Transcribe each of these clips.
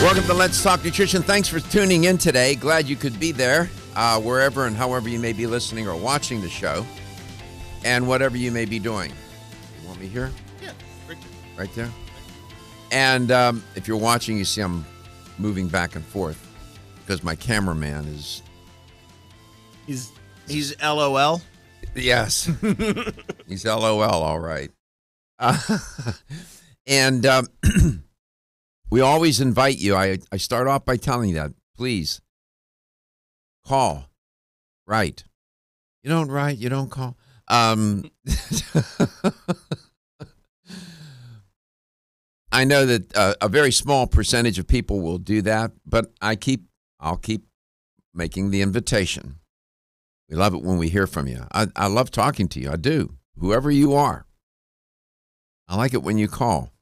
Welcome to Let's Talk Nutrition. Thanks for tuning in today. Glad you could be there, wherever and however you may be listening or watching the show, and whatever you may be doing. You want me here? Yeah. Right there? And if you're watching, you see I'm moving back and forth because my cameraman is... He's LOL? Yes. He's LOL, all right. And... we always invite you. I start off by telling you that. Please call. Write. You don't write. You don't call. I know that a very small percentage of people will do that, but I'll keep making the invitation. We love it when we hear from you. I love talking to you. I do. Whoever you are. I like it when you call.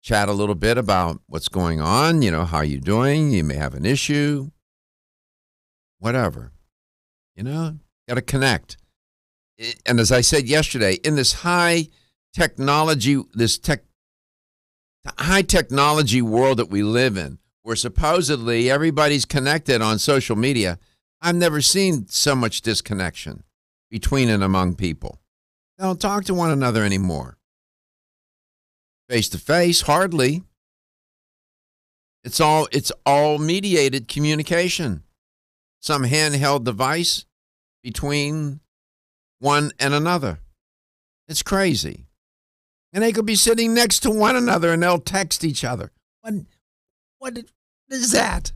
Chat a little bit about what's going on, how you doing. You may have an issue, whatever. Got to connect. And as I said yesterday, in this high technology world that we live in, where supposedly everybody's connected on social media, I've never seen so much disconnection between and among people. They don't talk to one another anymore. Face-to-face, hardly. It's all mediated communication. Some handheld device between one and another. It's crazy. And they could be sitting next to one another and they'll text each other. What is that?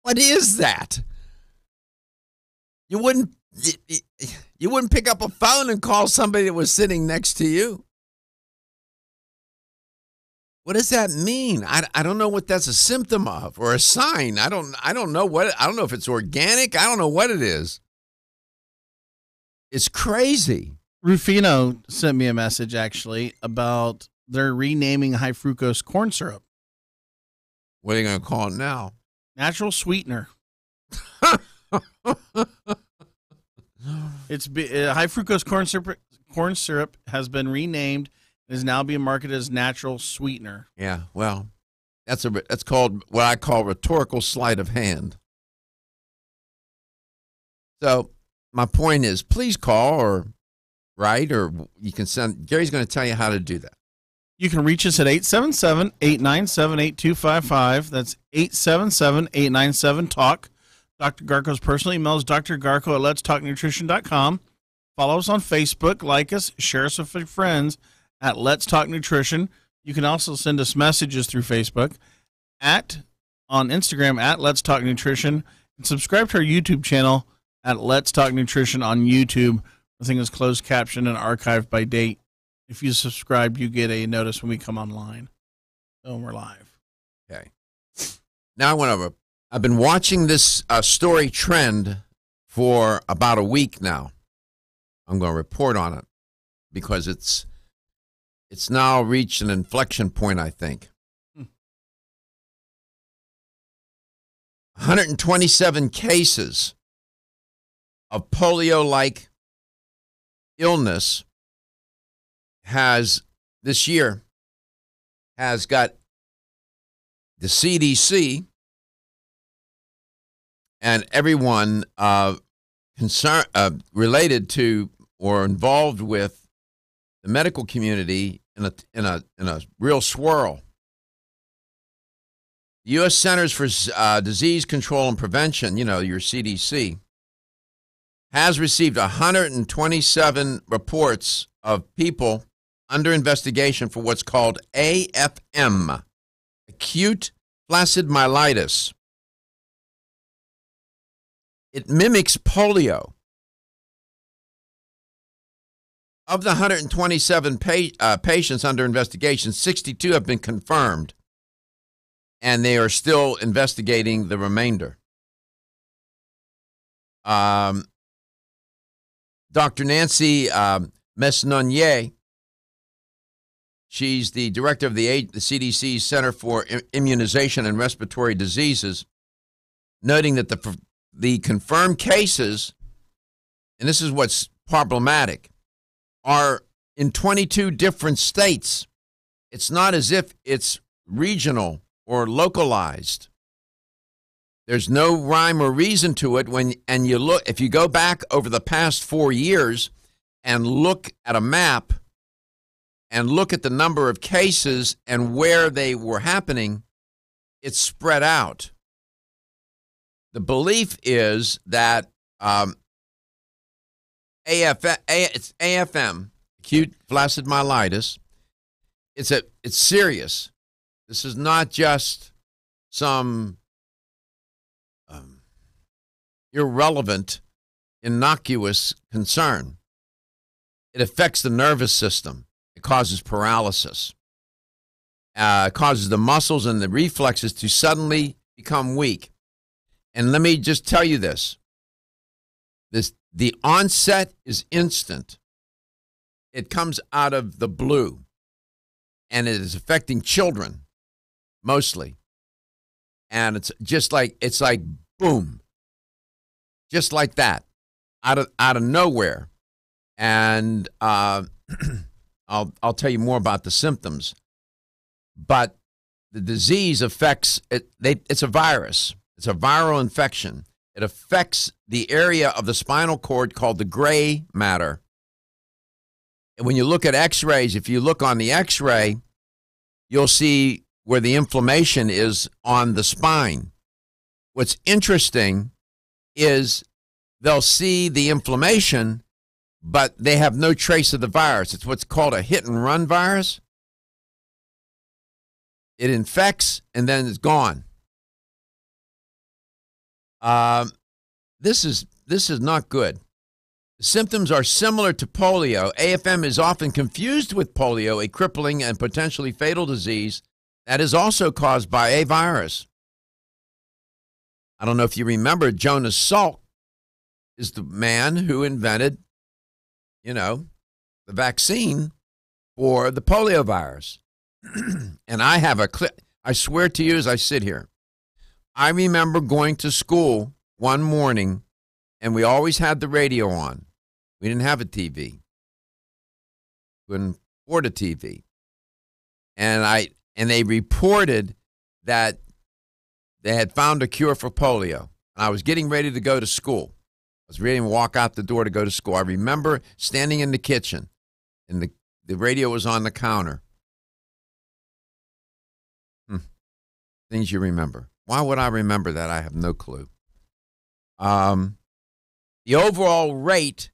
What is that? You wouldn't pick up a phone and call somebody that was sitting next to you. What does that mean? I don't know what that's a symptom of or a sign. I don't know if it's organic. I don't know what it is. It's crazy. Rufino sent me a message actually about they're renaming high fructose corn syrup. What are you going to call it now? Natural sweetener. It's high fructose corn syrup has been renamed. Is now being marketed as natural sweetener. Yeah, well, that's called what I call rhetorical sleight of hand. So my point is, please call or write, or you can send. Gary's going to tell you how to do that. You can reach us at 877-897-8255. That's 877-897-TALK. Dr. Garko's personal email is drgarko@letstalknutrition.com. Follow us on Facebook, like us, share us with your friends at Let's Talk Nutrition. You can also send us messages through Facebook, on Instagram at Let's Talk Nutrition, and subscribe to our YouTube channel at Let's Talk Nutrition on YouTube. The thing is closed captioned and archived by date. If you subscribe, you get a notice when we come online. So we're live. Okay. Now I've been watching this story trend for about a week now. I'm going to report on it because it's now reached an inflection point, I think. 127 cases of polio-like illness this year has got the CDC and everyone related to or involved with the medical community in a real swirl. The U.S. Centers for Disease Control and Prevention, your CDC, has received 127 reports of people under investigation for what's called AFM, acute flaccid myelitis. It mimics polio. Of the 127 patients under investigation, 62 have been confirmed, and they are still investigating the remainder. Dr. Nancy Messonnier, she's the director of the CDC Center for Immunization and Respiratory Diseases, noting that the confirmed cases, and this is what's problematic, are in 22 different states. It's not as if it's regional or localized. There's no rhyme or reason to it if you go back over the past 4 years and look at a map and look at the number of cases and where they were happening, it's spread out. The belief is that it's AFM, acute flaccid myelitis. It's serious. This is not just some irrelevant, innocuous concern. It affects the nervous system. It causes paralysis. It causes the muscles and the reflexes to suddenly become weak. And let me just tell you this. The onset is instant. It comes out of the blue. And it is affecting children, mostly. And it's like boom. Just like that. Out of nowhere. And I'll tell you more about the symptoms. But the disease affects it's a virus. It's a viral infection. It affects the area of the spinal cord called the gray matter. And when you look at x-rays, if you look on the x-ray, you'll see where the inflammation is on the spine. What's interesting is they'll see the inflammation, but they have no trace of the virus. It's what's called a hit-and-run virus. It infects, and then it's gone. This is not good. The symptoms are similar to polio. AFM is often confused with polio, a crippling and potentially fatal disease that is also caused by a virus. I don't know if you remember, Jonas Salk is the man who invented, the vaccine for the polio virus. And I have a clip. I swear to you as I sit here, I remember going to school one morning, and we always had the radio on. We didn't have a TV. Couldn't afford a TV. And they reported that they had found a cure for polio. And I was getting ready to go to school. I was ready to walk out the door to go to school. I remember standing in the kitchen, and the radio was on the counter. Things you remember. Why would I remember that? I have no clue. The overall rate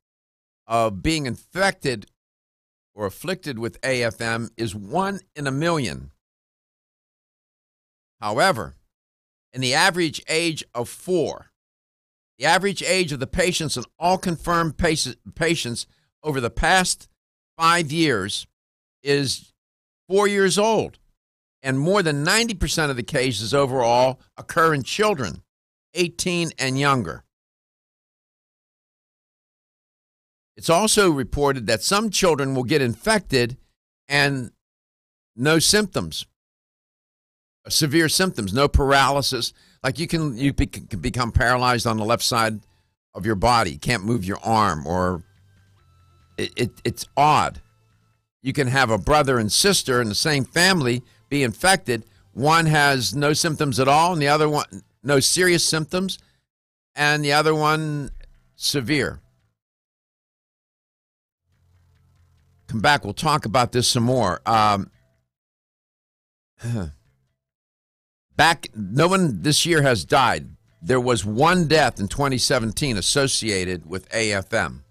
of being infected or afflicted with AFM is 1 in a million. However, in the average age of 4, the average age of the patients and all confirmed patients over the past 5 years is 4 years old. And more than 90% of the cases overall occur in children, 18 and younger. It's also reported that some children will get infected and no symptoms, severe symptoms, no paralysis. Like you can become paralyzed on the left side of your body, you can't move your arm, or it's odd. You can have a brother and sister in the same family be infected. One has no symptoms at all, and the other one, no serious symptoms, and the other one, severe. Come back, we'll talk about this some more. No one this year has died. There was one death in 2017 associated with AFM.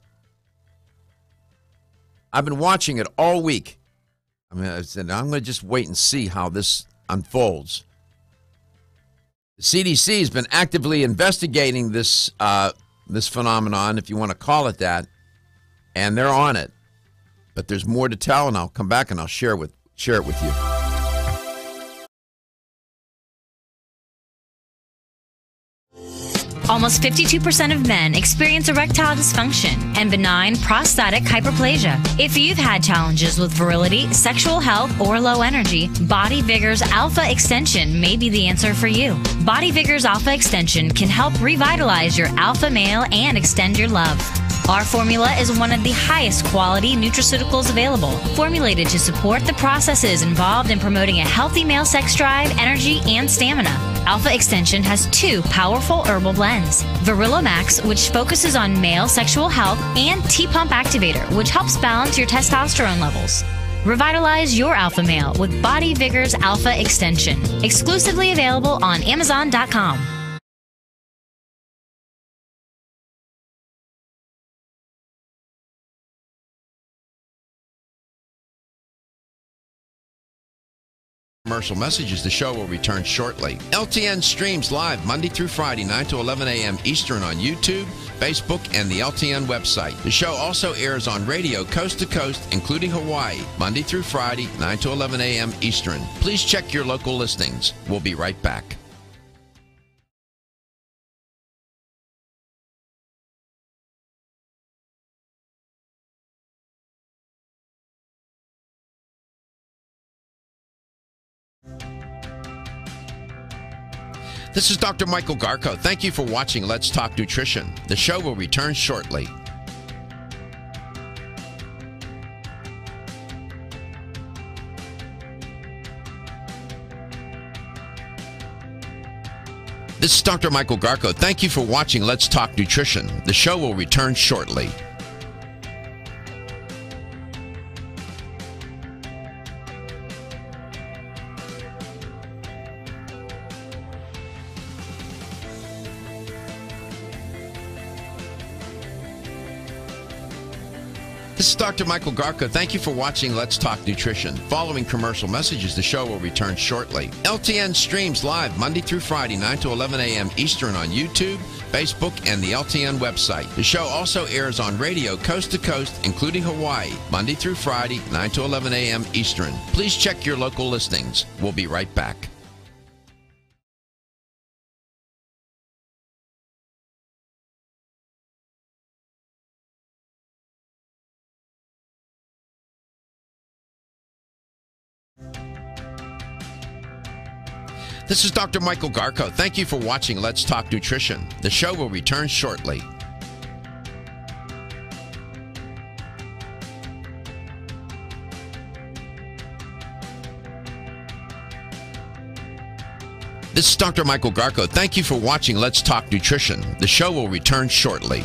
I've been watching it all week. I said, I'm going to just wait and see how this unfolds. The CDC has been actively investigating this phenomenon, if you want to call it that, and they're on it. But there's more to tell, and I'll come back and I'll share it with you. Almost 52% of men experience erectile dysfunction and benign prostatic hyperplasia. If you've had challenges with virility, sexual health, or low energy, Body Vigor's Alpha Extension may be the answer for you. Body Vigor's Alpha Extension can help revitalize your alpha male and extend your love. Our formula is one of the highest quality nutraceuticals available, formulated to support the processes involved in promoting a healthy male sex drive, energy, and stamina. Alpha Extension has 2 powerful herbal blends, Virilla Max, which focuses on male sexual health, and T-Pump Activator, which helps balance your testosterone levels. Revitalize your alpha male with Body Vigor's Alpha Extension, exclusively available on Amazon.com. Commercial messages. The show will return shortly. LTN streams live Monday through Friday, 9 to 11 a.m. Eastern on YouTube, Facebook, and the LTN website. The show also airs on radio coast to coast, including Hawaii, Monday through Friday, 9 to 11 a.m. Eastern. Please check your local listings. We'll be right back. This is Dr. Michael Garko. Thank you for watching Let's Talk Nutrition. The show will return shortly. This is Dr. Michael Garko. Thank you for watching Let's Talk Nutrition. The show will return shortly. This is Dr. Michael Garko. Thank you for watching Let's Talk Nutrition. Following commercial messages, the show will return shortly. LTN streams live Monday through Friday, 9 to 11 a.m. Eastern on YouTube, Facebook, and the LTN website. The show also airs on radio coast to coast, including Hawaii, Monday through Friday, 9 to 11 a.m. Eastern. Please check your local listings. We'll be right back. This is Dr. Michael Garko. Thank you for watching Let's Talk Nutrition. The show will return shortly. This is Dr. Michael Garko. Thank you for watching Let's Talk Nutrition. The show will return shortly.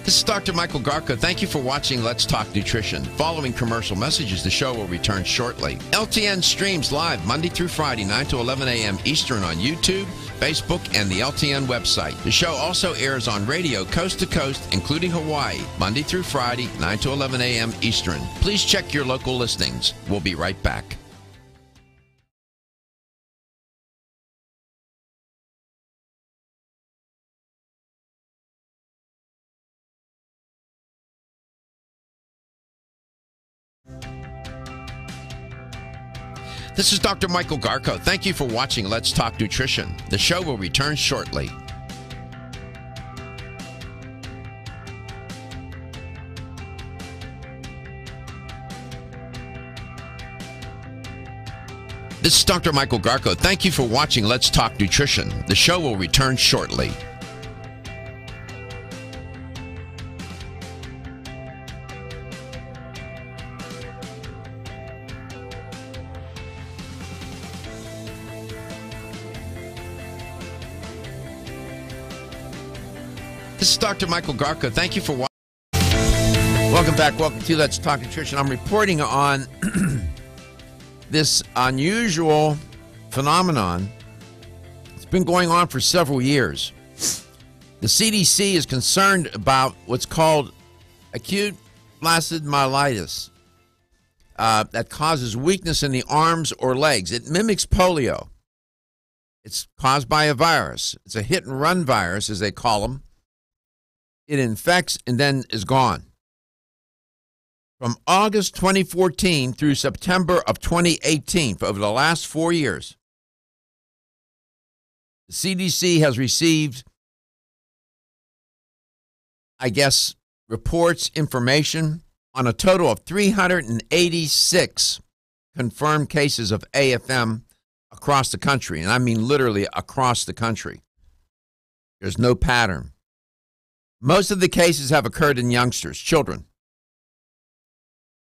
This is Dr. Michael Garko. Thank you for watching Let's Talk Nutrition. Following commercial messages, the show will return shortly. LTN streams live Monday through Friday, 9 to 11 a.m. Eastern on YouTube, Facebook, and the LTN website. The show also airs on radio coast to coast, including Hawaii, Monday through Friday, 9 to 11 a.m. Eastern. Please check your local listings. We'll be right back. This is Dr. Michael Garko. Thank you for watching Let's Talk Nutrition. The show will return shortly. This is Dr. Michael Garko. Thank you for watching Let's Talk Nutrition. The show will return shortly. This is Dr. Michael Garko. Thank you for watching. Welcome back. Welcome to Let's Talk Nutrition. I'm reporting on this unusual phenomenon. It's been going on for several years. The CDC is concerned about what's called acute flaccid myelitis that causes weakness in the arms or legs. It mimics polio. It's caused by a virus. It's a hit-and-run virus, as they call them. It infects and then is gone. From August 2014 through September of 2018, for over the last 4 years, the CDC has received I guess, reports information on a total of 386 confirmed cases of AFM across the country. And I mean literally across the country. There's no pattern. Most of the cases have occurred in youngsters, children.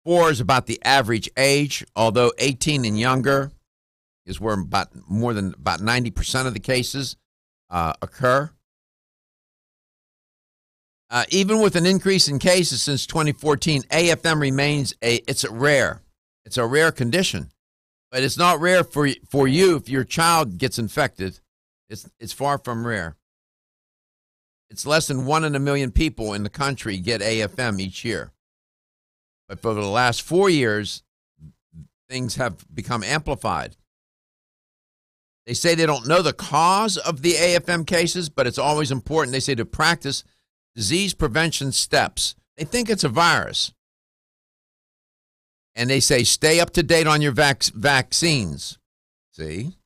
4 is about the average age, although 18 and younger is where more than 90% of the cases occur. Even with an increase in cases since 2014, AFM remains it's a rare condition, but it's not rare for you if your child gets infected. It's far from rare. It's less than 1 in a million people in the country get AFM each year. But for the last 4 years, things have become amplified. They say they don't know the cause of the AFM cases, but it's always important, they say, to practice disease prevention steps. They think it's a virus. And they say, stay up to date on your vaccines. See?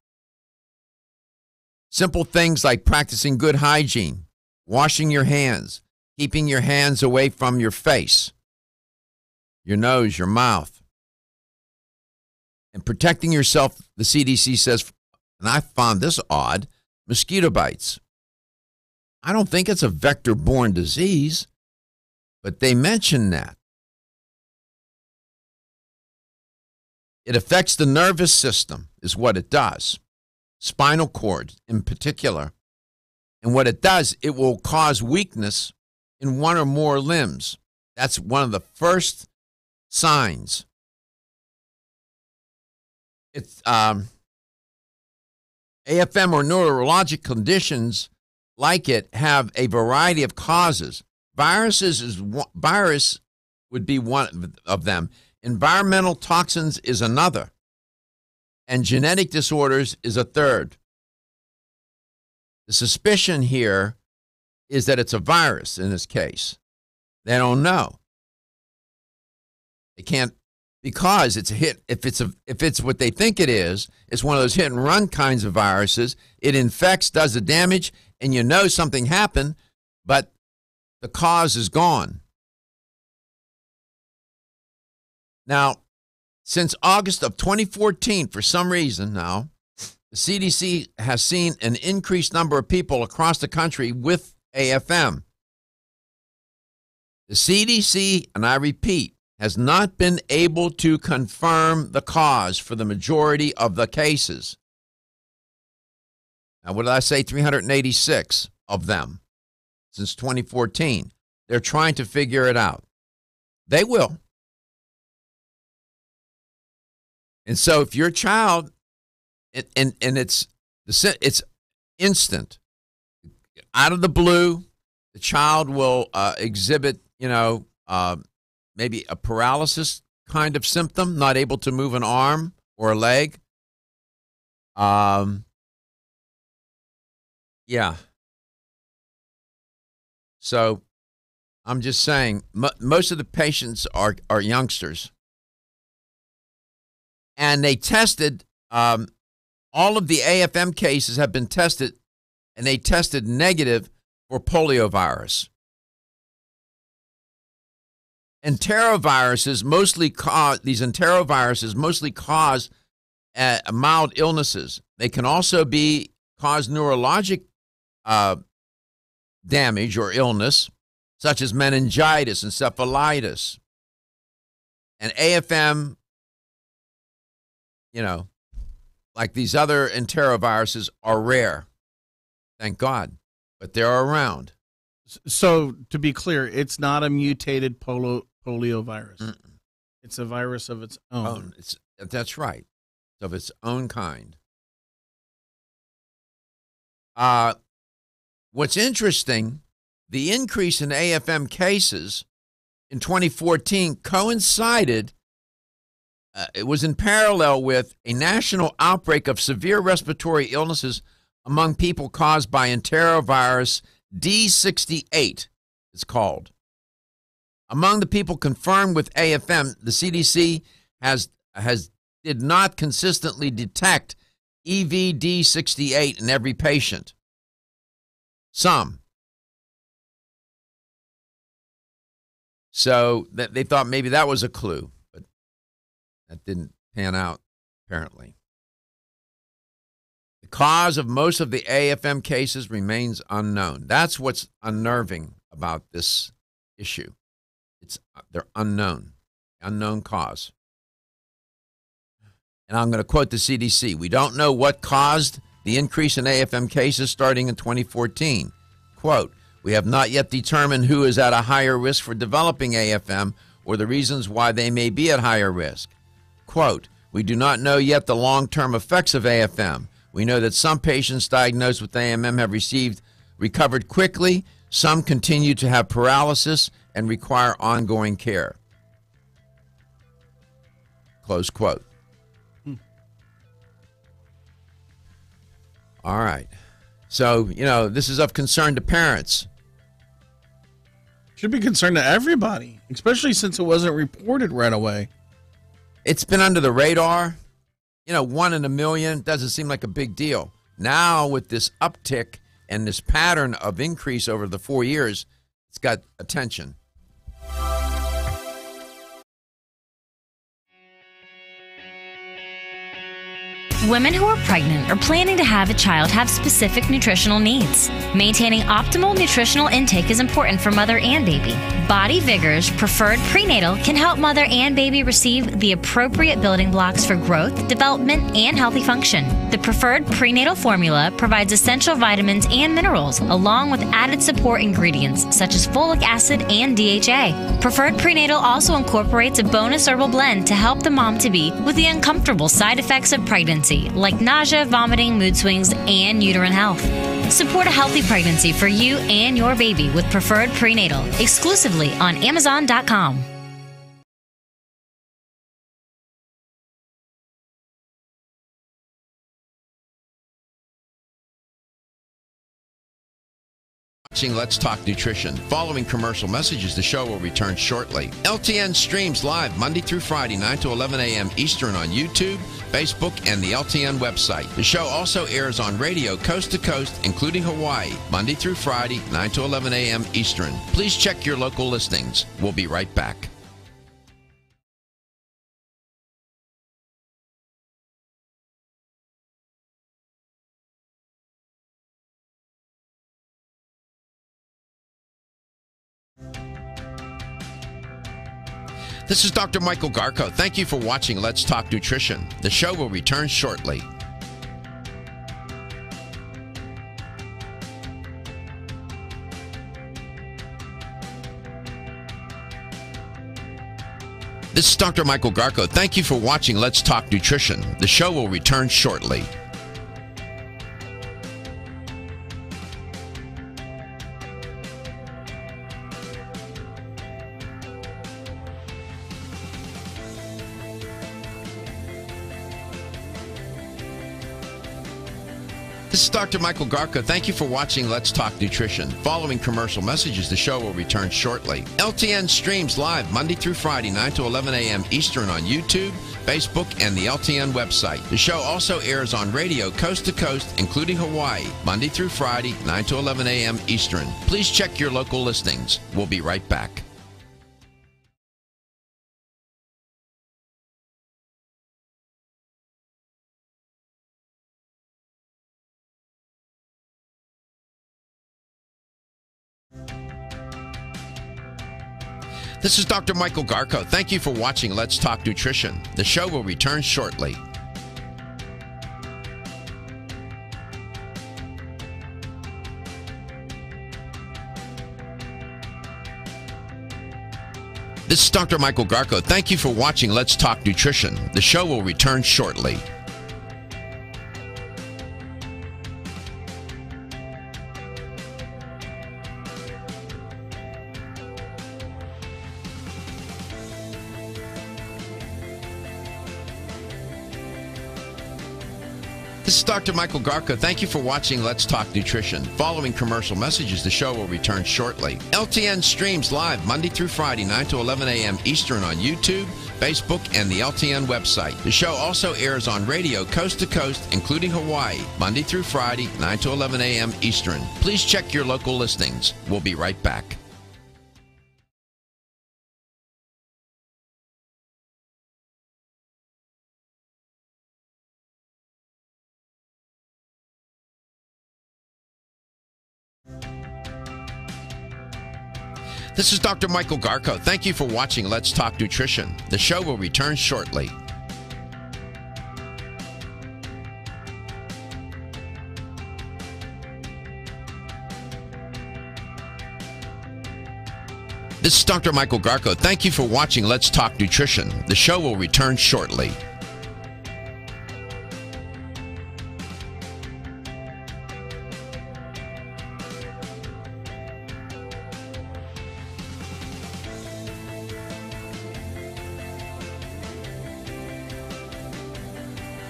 Simple things like practicing good hygiene, washing your hands, keeping your hands away from your face, your nose, your mouth, and protecting yourself, the CDC says, and I found this odd, mosquito bites. I don't think it's a vector-borne disease, but they mention that. It affects the nervous system, is what it does, spinal cord in particular. And what it does, it will cause weakness in one or more limbs. That's one of the first signs. It's AFM or neurologic conditions like it have a variety of causes. Virus would be one of them. Environmental toxins is another. And genetic disorders is a third. The suspicion here is that it's a virus in this case. They don't know. They can't, because it's a hit. If it's what they think it is, it's one of those hit and run kinds of viruses. It infects, does the damage, and you know something happened, but the cause is gone. Now, since August of 2014, for some reason now, the CDC has seen an increased number of people across the country with AFM. The CDC, and I repeat, has not been able to confirm the cause for the majority of the cases. Now, what did I say? 386 of them since 2014. They're trying to figure it out. They will. And so if your child, and it's instant, out of the blue, the child will exhibit, maybe a paralysis kind of symptom, not able to move an arm or a leg. Yeah. So I'm just saying, most of the patients are youngsters. And they tested, all of the AFM cases have been tested, and they tested negative for poliovirus. Enteroviruses mostly cause mild illnesses. They can also cause neurologic damage or illness, such as meningitis, encephalitis. And AFM, like these other enteroviruses, are rare. Thank God. But they're around. So, to be clear, it's not a mutated poliovirus. Mm-mm. It's a virus of its own. That's right. Of its own kind. What's interesting, the increase in AFM cases in 2014 coincided, it was in parallel with a national outbreak of severe respiratory illnesses among people caused by enterovirus D68, it's called. Among the people confirmed with AFM, the CDC did not consistently detect EVD68 in every patient. Some. So they thought maybe that was a clue, but that didn't pan out, apparently. The cause of most of the AFM cases remains unknown. That's what's unnerving about this issue. They're unknown cause. And I'm going to quote the CDC. We don't know what caused the increase in AFM cases starting in 2014. Quote, we have not yet determined who is at a higher risk for developing AFM or the reasons why they may be at higher risk. Quote, we do not know yet the long-term effects of AFM. We know that some patients diagnosed with AMM have recovered quickly. Some continue to have paralysis and require ongoing care. Close quote. All right. So, this is of concern to parents. Should be concerned to everybody, especially since it wasn't reported right away. It's been under the radar. 1 in a million doesn't seem like a big deal. Now, with this uptick and this pattern of increase over the 4 years, it's got attention. Women who are pregnant or planning to have a child have specific nutritional needs. Maintaining optimal nutritional intake is important for mother and baby. Body Vigor's Preferred Prenatal can help mother and baby receive the appropriate building blocks for growth, development, and healthy function. The Preferred Prenatal formula provides essential vitamins and minerals, along with added support ingredients such as folic acid and DHA. Preferred Prenatal also incorporates a bonus herbal blend to help the mom-to-be with the uncomfortable side effects of pregnancy, like nausea, vomiting, mood swings, and uterine health. Support a healthy pregnancy for you and your baby with Preferred Prenatal, exclusively on Amazon.com. Watching Let's Talk Nutrition. Following commercial messages, the show will return shortly. LTN streams live Monday through Friday, 9 to 11 a.m. Eastern on YouTube, Facebook, and the LTN website. The show also airs on radio coast to coast, including Hawaii, Monday through Friday, 9 to 11 a.m. Eastern. Please check your local listings. We'll be right back. This is Dr. Michael Garko. Thank you for watching Let's Talk Nutrition. The show will return shortly. This is Dr. Michael Garko. Thank you for watching Let's Talk Nutrition. The show will return shortly. This is Dr. Michael Garko. Thank you for watching Let's Talk Nutrition. Following commercial messages, the show will return shortly. LTN streams live Monday through Friday, 9 to 11 a.m. Eastern on YouTube, Facebook, and the LTN website. The show also airs on radio coast to coast, including Hawaii, Monday through Friday, 9 to 11 a.m. Eastern. Please check your local listings. We'll be right back. This is Dr. Michael Garko. Thank you for watching Let's Talk Nutrition. The show will return shortly. This is Dr. Michael Garko. Thank you for watching Let's Talk Nutrition. The show will return shortly. This is Dr. Michael Garko. Thank you for watching Let's Talk Nutrition. Following commercial messages, the show will return shortly. LTN streams live Monday through Friday, 9 to 11 a.m. Eastern on YouTube, Facebook, and the LTN website. The show also airs on radio coast to coast, including Hawaii, Monday through Friday, 9 to 11 a.m. Eastern. Please check your local listings. We'll be right back. This is Dr. Michael Garko. Thank you for watching Let's Talk Nutrition. The show will return shortly. This is Dr. Michael Garko. Thank you for watching Let's Talk Nutrition. The show will return shortly.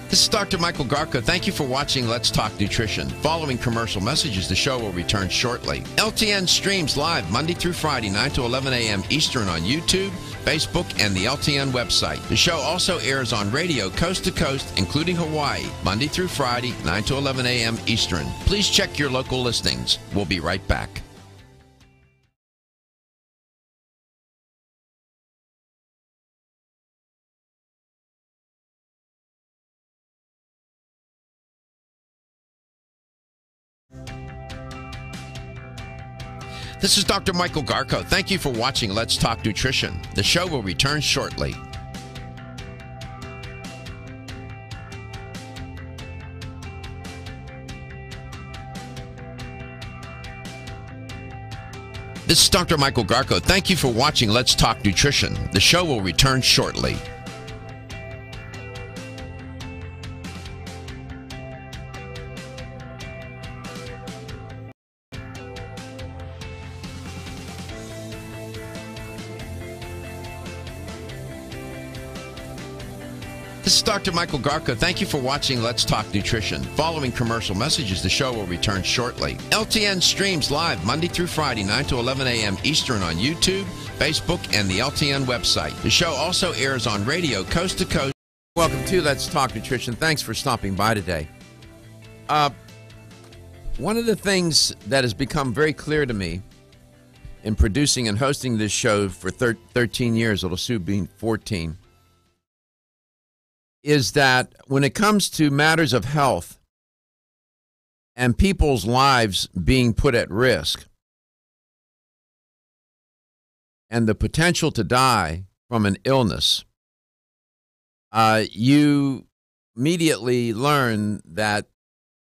This is Dr. Michael Garko. Thank you for watching Let's Talk Nutrition. Following commercial messages, the show will return shortly. LTN streams live Monday through Friday, 9 to 11 a.m. Eastern on YouTube, Facebook, and the LTN website. The show also airs on radio coast to coast, including Hawaii, Monday through Friday, 9 to 11 a.m. Eastern. Please check your local listings. We'll be right back. This is Dr. Michael Garko. Thank you for watching Let's Talk Nutrition. The show will return shortly. This is Dr. Michael Garko. Thank you for watching Let's Talk Nutrition. The show will return shortly. This is Dr. Michael Garko. Thank you for watching Let's Talk Nutrition. Following commercial messages, the show will return shortly. LTN streams live Monday through Friday, 9 to 11 a.m. Eastern on YouTube, Facebook, and the LTN website. The show also airs on radio coast to coast. Welcome to Let's Talk Nutrition. Thanks for stopping by today. One of the things that has become very clear to me in producing and hosting this show for 13 years, it'll soon be 14, is that when it comes to matters of health and people's lives being put at risk and the potential to die from an illness, you immediately learn that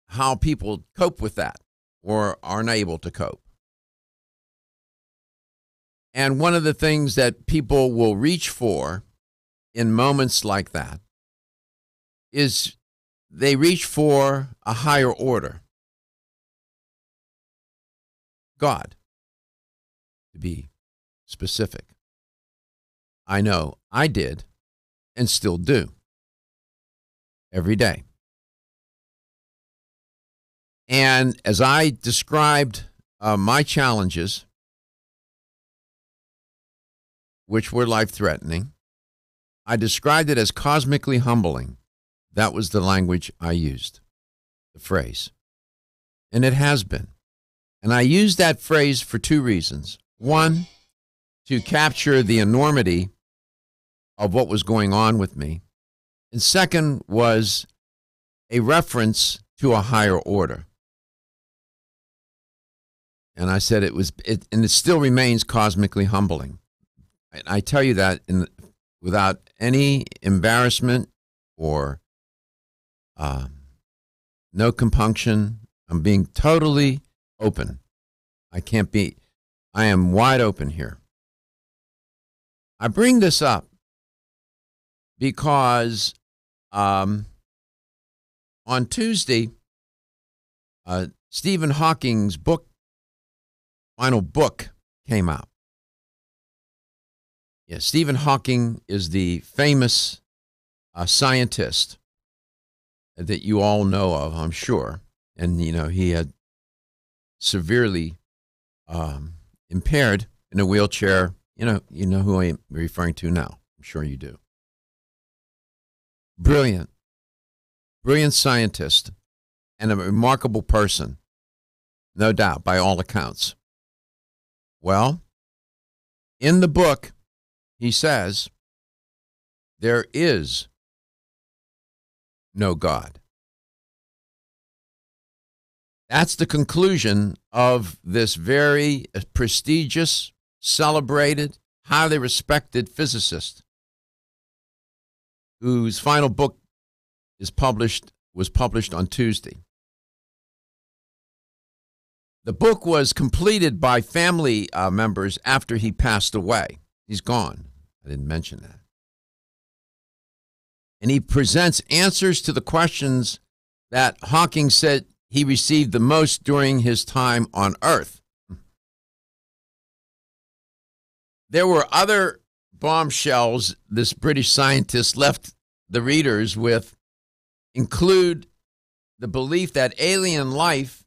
how people cope with that or are unable to cope. And one of the things that people will reach for in moments like that is they reach for a higher order. God, to be specific. I know I did and still do every day. And as I described my challenges, which were life-threatening, I described it as cosmically humbling. That was the language I used, the phrase. And it has been. And I used that phrase for two reasons. One, to capture the enormity of what was going on with me. And second was a reference to a higher order. And I said and it still remains cosmically humbling. And I tell you that without any embarrassment or no compunction. I'm being totally open. I am wide open here. I bring this up because on Tuesday, Stephen Hawking's final book came out. Yeah, Stephen Hawking is the famous scientist that you all know of, I'm sure. And, he had severely impaired in a wheelchair. You know who I'm referring to now. I'm sure you do. Brilliant scientist and a remarkable person, no doubt, by all accounts. Well, in the book, he says, there is no God. That's the conclusion of this very prestigious celebrated, highly respected physicist whose final book was published on Tuesday. The book was completed by family members after he passed away. He's gone. I didn't mention that. And he presents answers to the questions that Hawking said he received the most during his time on Earth. There were other bombshells this British scientist left the readers with, include the belief that alien life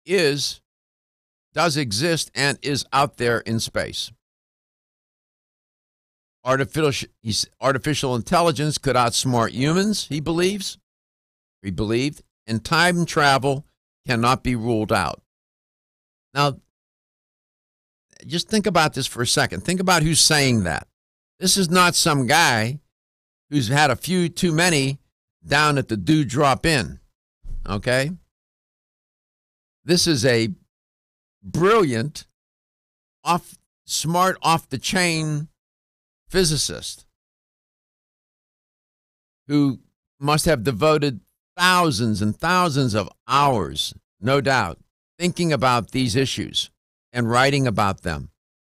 does exist and is out there in space. Artificial intelligence could outsmart humans, he believed, and time travel cannot be ruled out. Now, just think about this for a second. Think about who's saying that. This is not some guy who's had a few too many down at the Dewdrop Inn, okay? This is a brilliant, smart, off-the-chain physicist who must have devoted thousands and thousands of hours, no doubt, thinking about these issues and writing about them,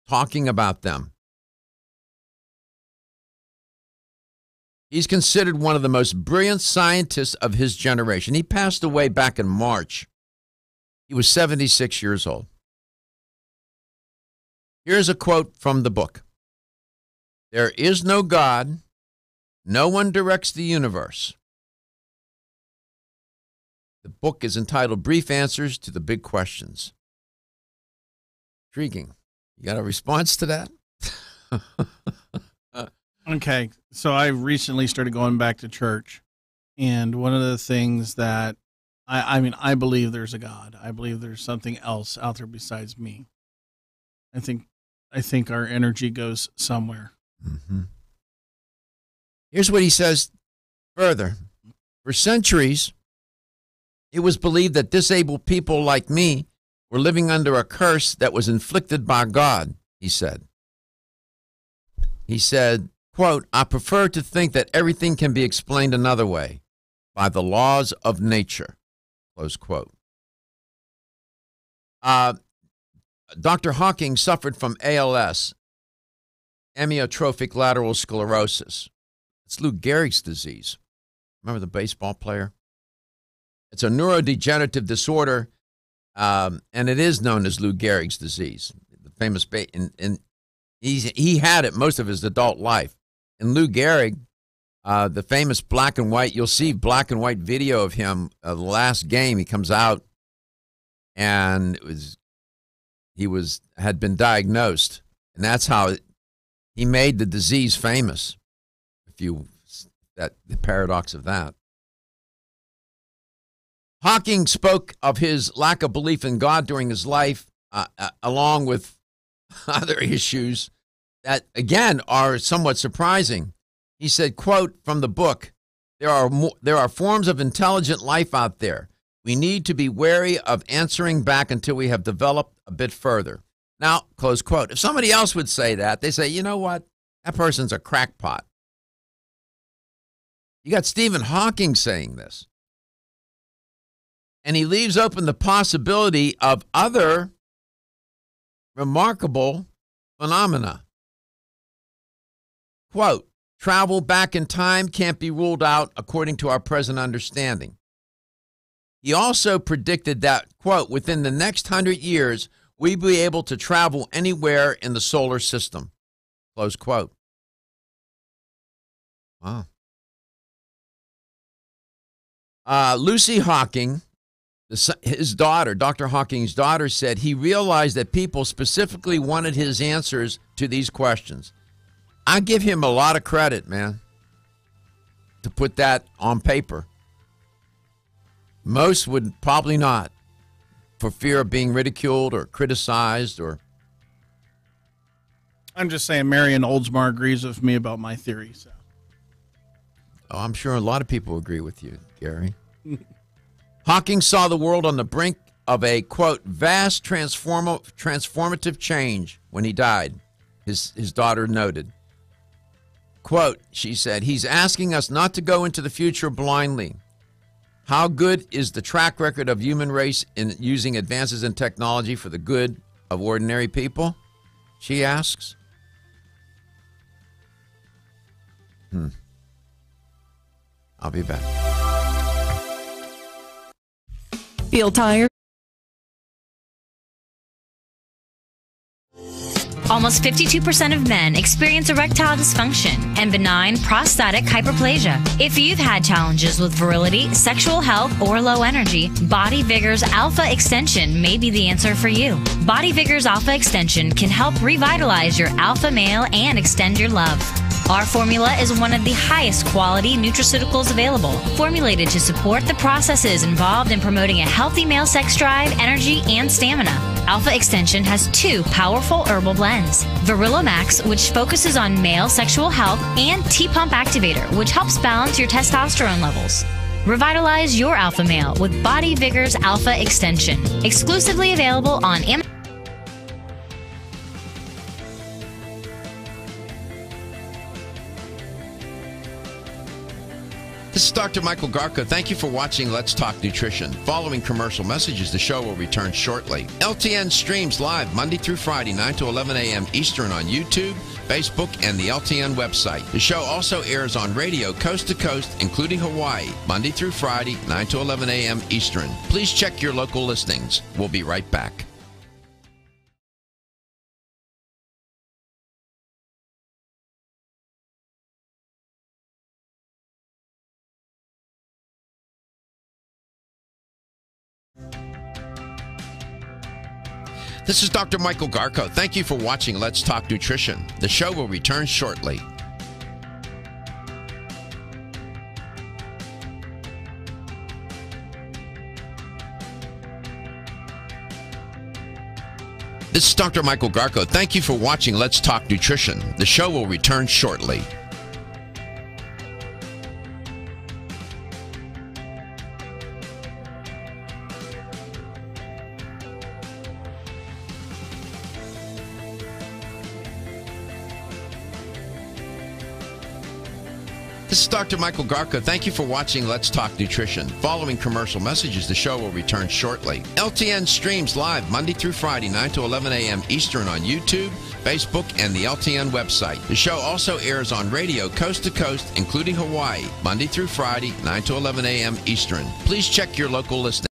talking about them. He's considered one of the most brilliant scientists of his generation. He passed away back in March. He was 76 years old. Here's a quote from the book. There is no God. No one directs the universe. The book is entitled Brief Answers to the Big Questions. Intriguing. You got a response to that? Okay, so I recently started going back to church, and one of the things that I believe there's a God. I believe there's something else out there besides me. I think our energy goes somewhere. Mm-hmm. Here's what he says further. For centuries, it was believed that disabled people like me were living under a curse that was inflicted by God, he said. He said, quote, I prefer to think that everything can be explained another way, by the laws of nature, close quote. Dr. Hawking suffered from ALS, amyotrophic lateral sclerosis. It's Lou Gehrig's disease. Remember the baseball player? It's a neurodegenerative disorder, and it is known as Lou Gehrig's disease. The famous and he had it most of his adult life. And Lou Gehrig, the famous black and white, you'll see black and white video of him. The last game, he comes out, and had been diagnosed, and that's how he made the disease famous. The paradox of that. Hawking spoke of his lack of belief in God during his life, along with other issues that, again, are somewhat surprising. He said, quote, from the book, there are forms of intelligent life out there. We need to be wary of answering back until we have developed a bit further. Now, close quote. If somebody else would say that, they say, you know what? That person's a crackpot. You got Stephen Hawking saying this. And he leaves open the possibility of other remarkable phenomena. Quote, travel back in time can't be ruled out according to our present understanding. He also predicted that, quote, within the next 100 years, we'll be able to travel anywhere in the solar system, close quote. Wow. Lucy Hawking, his daughter, Dr. Hawking's daughter, said he realized that people specifically wanted his answers to these questions. I give him a lot of credit, man, to put that on paper. Most would probably not, for fear of being ridiculed or criticized or... I'm just saying Marion Oldsmar agrees with me about my theory. So. Oh, I'm sure a lot of people agree with you, Gary. Hawking saw the world on the brink of a, quote, vast transformative change when he died, his daughter noted. Quote, she said, he's asking us not to go into the future blindly. How good is the track record of human race in using advances in technology for the good of ordinary people? She asks. I'll be back. Feel tired? Almost 52% of men experience erectile dysfunction and benign prostatic hyperplasia. If you've had challenges with virility, sexual health, or low energy, Body Vigor's Alpha Extension may be the answer for you. Body Vigor's Alpha Extension can help revitalize your alpha male and extend your love. Our formula is one of the highest quality nutraceuticals available, formulated to support the processes involved in promoting a healthy male sex drive, energy, and stamina. Alpha Extension has 2 powerful herbal blends, Virilomax, which focuses on male sexual health, and T-Pump Activator, which helps balance your testosterone levels. Revitalize your alpha male with Body Vigor's Alpha Extension, exclusively available on Amazon. This is Dr. Michael Garko. Thank you for watching Let's Talk Nutrition. Following commercial messages, the show will return shortly. LTN streams live Monday through Friday, 9 to 11 a.m. Eastern on YouTube, Facebook, and the LTN website. The show also airs on radio coast to coast, including Hawaii, Monday through Friday, 9 to 11 a.m. Eastern. Please check your local listings. We'll be right back. This is Dr. Michael Garko. Thank you for watching Let's Talk Nutrition. The show will return shortly. This is Dr. Michael Garko. Thank you for watching Let's Talk Nutrition. The show will return shortly. This is Dr. Michael Garko. Thank you for watching Let's Talk Nutrition. Following commercial messages, the show will return shortly. LTN streams live Monday through Friday, 9 to 11 a.m. Eastern on YouTube, Facebook, and the LTN website. The show also airs on radio coast to coast, including Hawaii, Monday through Friday, 9 to 11 a.m. Eastern. Please check your local listing.